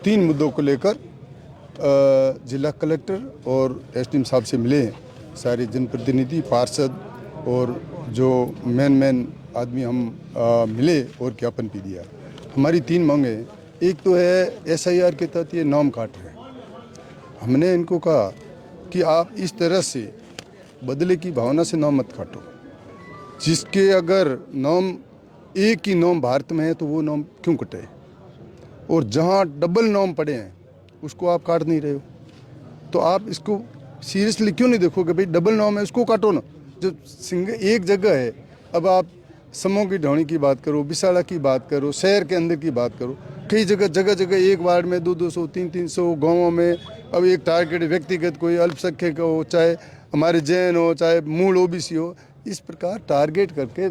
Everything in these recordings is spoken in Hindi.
तीन मुद्दों को लेकर जिला कलेक्टर और एसडीएम साहब से मिले हैं। सारे जनप्रतिनिधि, पार्षद और जो मेन आदमी हम मिले और ज्ञापन भी दिया। हमारी तीन मांगे, एक तो है एसआईआर के तहत ये नाम काट रहे हैं। हमने इनको कहा कि आप इस तरह से बदले की भावना से नाम मत काटो। जिसके अगर नाम एक ही नाम भारत में है तो वो नाम क्यों कटे, और जहाँ डबल नाम पड़े हैं उसको आप काट नहीं रहे हो, तो आप इसको सीरियसली क्यों नहीं देखोगे? भाई डबल नाम है उसको काटो ना, जो सिंगल एक जगह है। अब आप समूह की ढौणी की बात करो, बिसाड़ा की बात करो, शहर के अंदर की बात करो, कई जगह एक वार्ड में 200 300 गाँवों में। अब एक टारगेट व्यक्तिगत कोई अल्पसंख्यक हो, चाहे हमारे जैन हो, चाहे मूल ओबीसी हो, इस प्रकार टारगेट करके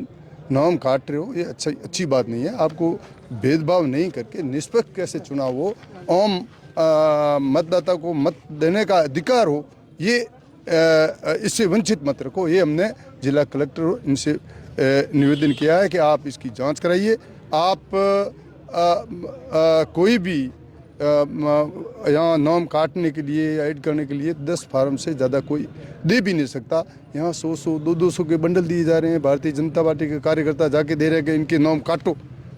नाम काट रहे हो, ये अच्छी बात नहीं है। आपको भेदभाव नहीं करके निष्पक्ष कैसे चुनाव हो, आम मतदाता को मत देने का अधिकार हो, ये इससे वंचित मत रखो। ये हमने जिला कलेक्टर इनसे निवेदन किया है कि आप इसकी जांच कराइए। आप कोई भी यहाँ नाम काटने के लिए या ऐड करने के लिए 10 फार्म से ज़्यादा कोई दे भी नहीं सकता। यहाँ 100 200 के बंडल दिए जा रहे हैं। भारतीय जनता पार्टी के कार्यकर्ता जाके दे रहे हैं कि इनके नाम काटो,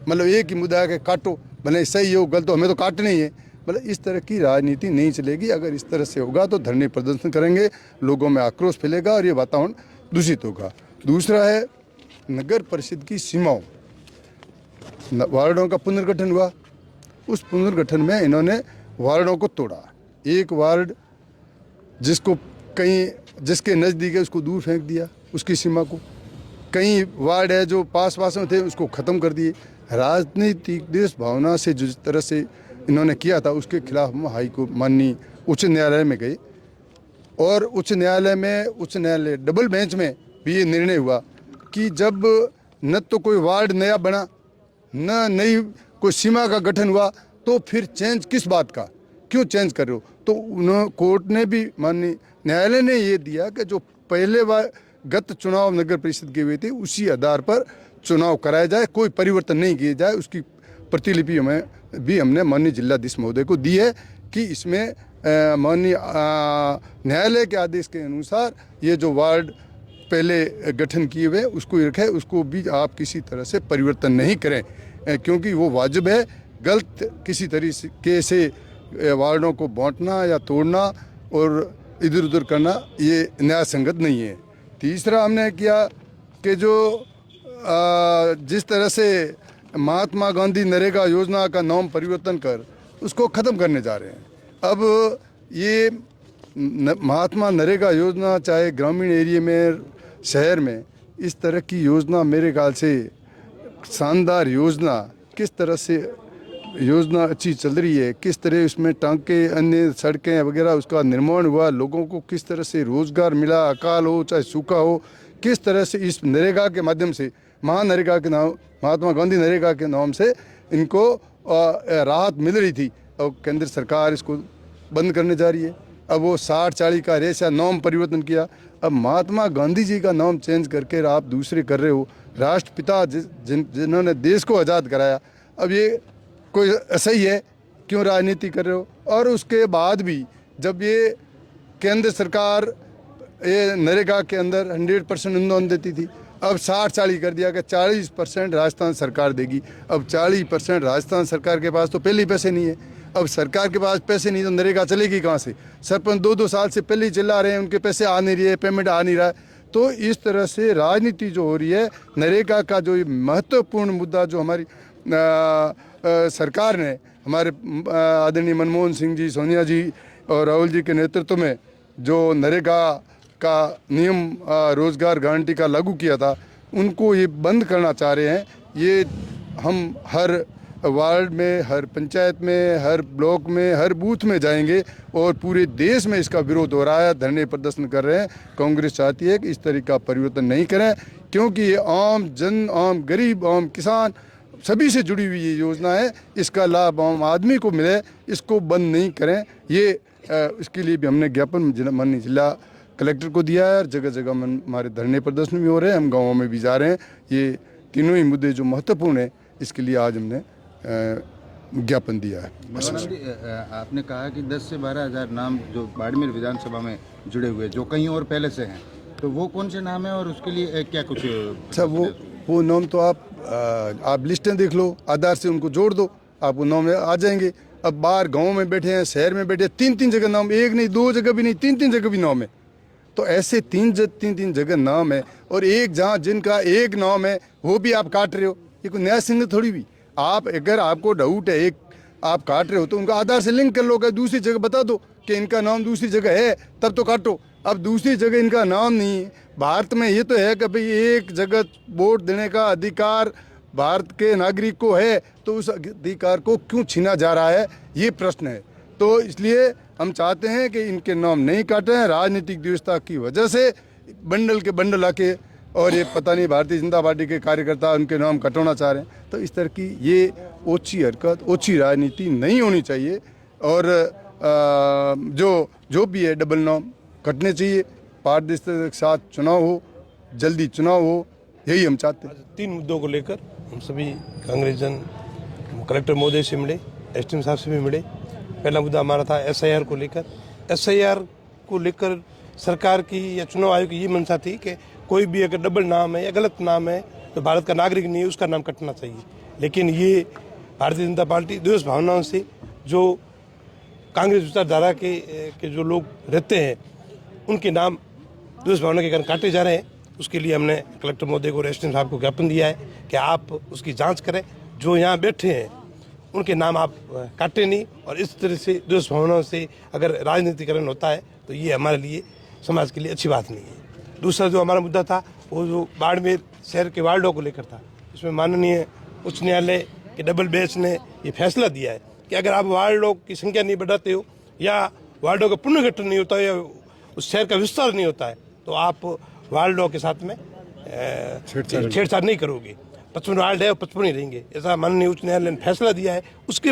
मतलब एक ही मुद्दा है कि काटो, भले सही हो गलत हो, हमें तो काटने ही है। मतलब इस तरह की राजनीति नहीं चलेगी। अगर इस तरह से होगा तो धरने प्रदर्शन करेंगे, लोगों में आक्रोश फैलेगा और ये वातावरण दूषित होगा। दूसरा है नगर परिषद की सीमाओं, वार्डों का पुनर्गठन हुआ, उस पुनर्गठन में इन्होंने वार्डों को तोड़ा। एक वार्ड जिसको कहीं जिसके नज़दीक है उसको दूर फेंक दिया, उसकी सीमा को। कई वार्ड है जो पास में थे उसको ख़त्म कर दिए। राजनीतिक देश भावना से जिस तरह से इन्होंने किया था उसके खिलाफ हम हाईकोर्ट माननीय उच्च न्यायालय में गए, और उच्च न्यायालय डबल बेंच में भी ये निर्णय हुआ कि जब न तो कोई वार्ड नया बना, न नई कोई सीमा का गठन हुआ, तो फिर चेंज किस बात का, क्यों चेंज कर रहे हो? तो उन्होंने कोर्ट ने भी, माननीय न्यायालय ने ये दिया कि जो पहले गत चुनाव नगर परिषद के हुए थे उसी आधार पर चुनाव कराया जाए, कोई परिवर्तन नहीं किया जाए। उसकी प्रतिलिपि हमने माननीय जिलाधीश महोदय को दी है कि इसमें माननीय न्यायालय के आदेश के अनुसार ये जो वार्ड पहले गठन किए हुए उसको रखे, उसको भी आप किसी तरह से परिवर्तन नहीं करें, क्योंकि वो वाजिब है। गलत किसी तरीके से वार्डों को बांटना या तोड़ना और इधर उधर करना ये न्याय संगत नहीं है। तीसरा हमने किया कि जो जिस तरह से महात्मा गांधी नरेगा योजना का नाम परिवर्तन कर उसको ख़त्म करने जा रहे हैं। अब ये महात्मा नरेगा योजना चाहे ग्रामीण एरिया में, शहर में, इस तरह की योजना मेरे ख्याल से शानदार योजना, किस तरह से योजना अच्छी चल रही है, किस तरह उसमें टांके, अन्य सड़कें वगैरह उसका निर्माण हुआ, लोगों को किस तरह से रोज़गार मिला, अकाल हो चाहे सूखा हो, किस तरह से इस नरेगा के माध्यम से, महानरेगा के नाम, महात्मा गांधी नरेगा के नाम से इनको राहत मिल रही थी। और केंद्र सरकार इसको बंद करने जा रही है। अब वो 60-40 का रेशा नाम परिवर्तन किया। अब महात्मा गांधी जी का नाम चेंज करके आप दूसरे कर रहे हो, राष्ट्रपिता जिन्होंने देश को आज़ाद कराया। अब ये कोई सही है? क्यों राजनीति कर रहे हो? और उसके बाद भी जब ये केंद्र सरकार ये नरेगा के अंदर 100% अनुदान देती थी, अब 60-40 कर दिया कि 40% राजस्थान सरकार देगी। अब 40% राजस्थान सरकार के पास तो पहले ही पैसे नहीं है। अब सरकार के पास पैसे नहीं तो नरेगा चलेगी कहाँ से? सरपंच 2-2 साल से पहले ही चिल्ला रहे हैं, उनके पैसे आ नहीं रहे, पेमेंट आ नहीं रहा है। तो इस तरह से राजनीति जो हो रही है, नरेगा का जो महत्वपूर्ण मुद्दा जो हमारी सरकार ने, हमारे आदरणीय मनमोहन सिंह जी, सोनिया जी और राहुल जी के नेतृत्व में जो नरेगा का नियम रोज़गार गारंटी का लागू किया था, उनको ये बंद करना चाह रहे हैं। ये हम हर वार्ड में, हर पंचायत में, हर ब्लॉक में, हर बूथ में जाएंगे और पूरे देश में इसका विरोध हो रहा है, धरने प्रदर्शन कर रहे हैं। कांग्रेस चाहती है कि इस तरह का परिवर्तन नहीं करें, क्योंकि ये आम जन, आम गरीब, आम किसान सभी से जुड़ी हुई ये योजना है। इसका लाभ आम आदमी को मिले, इसको बंद नहीं करें। ये इसके लिए भी हमने ज्ञापन माननीय जिला कलेक्टर को दिया है और जगह जगह हमारे धरने प्रदर्शन भी हो रहे हैं, हम गाँवों में भी जा रहे हैं। ये तीनों ही मुद्दे जो महत्वपूर्ण है, इसके लिए आज हमने ज्ञापन दिया है। मेवानंद जी, आपने कहा कि 10 से 12 हज़ार नाम जो बाड़मेर विधानसभा में जुड़े हुए जो कहीं और पहले से हैं, तो वो कौन से नाम है और उसके लिए क्या कुछ? अच्छा, वो नाम तो आप लिस्टें देख लो, आधार से उनको जोड़ दो, आपको नाम आ जाएंगे। अब बाहर गांव में बैठे हैं, शहर में बैठे हैं, 3-3 जगह नाम, एक नहीं 2 जगह भी नहीं, 3-3 जगह भी नाम है। तो ऐसे 3-3 जगह नाम है, और एक जहाँ जिनका एक नाम है वो भी आप काट रहे हो। ये कोई नया सिंह थोड़ी भी। आप अगर आपको डाउट है, एक आप काट रहे हो तो उनका आधार से लिंक कर लो, कि दूसरी जगह बता दो कि इनका नाम दूसरी जगह है, तब तो काटो। अब दूसरी जगह इनका नाम नहीं है। भारत में ये तो है कि भाई एक जगह वोट देने का अधिकार भारत के नागरिक को है, तो उस अधिकार को क्यों छीना जा रहा है, ये प्रश्न है। तो इसलिए हम चाहते हैं कि इनके नाम नहीं काटे हैं। राजनीतिक व्यवस्था की वजह से बंडल के बंडल आके, और ये पता नहीं भारतीय जनता पार्टी के कार्यकर्ता उनके नाम कटवाना चाह रहे हैं। तो इस तरह की ये ओछी हरकत, ओछी राजनीति नहीं होनी चाहिए। और जो भी है डबल नाम कटने चाहिए। पारदर्शिता के साथ चुनाव हो, जल्दी चुनाव हो, यही हम चाहते हैं। 3 मुद्दों को लेकर हम सभी कांग्रेस जन कलेक्टर महोदय से मिले, एसडीएम साहब से भी मिले। पहला मुद्दा हमारा था एसआईआर को लेकर। एसआईआर को लेकर सरकार की या चुनाव आयोग की ये मंशा थी कि कोई भी अगर डबल नाम है या गलत नाम है तो भारत का नागरिक नहीं है, उसका नाम कटना चाहिए। लेकिन ये भारतीय जनता पार्टी द्वेष भावनाओं से, जो कांग्रेस विचारधारा के जो लोग रहते हैं, उनके नाम द्वेष भावना के कारण काटे जा रहे हैं। उसके लिए हमने कलेक्टर महोदय को और एसडीएम साहब को ज्ञापन दिया है कि आप उसकी जांच करें। जो यहाँ बैठे हैं उनके नाम आप काटे नहीं, और इस तरह से द्वेष भावनाओं से अगर राजनीतिकरण होता है तो ये हमारे लिए, समाज के लिए अच्छी बात नहीं है। दूसरा जो हमारा मुद्दा था वो जो बाड़मेर शहर के वार्डों को लेकर था। इसमें माननीय उच्च न्यायालय के डबल बेंच ने ये फैसला दिया है कि अगर आप वार्डों की संख्या नहीं बढ़ाते हो या वार्डों का पुनर्गठन नहीं होता है या उस शहर का विस्तार नहीं होता है, तो आप वार्डों के साथ में छेड़छाड़ नहीं करोगे। 55 वार्ड है और 55 ही रहेंगे, ऐसा माननीय उच्च न्यायालय ने फैसला दिया है। उसके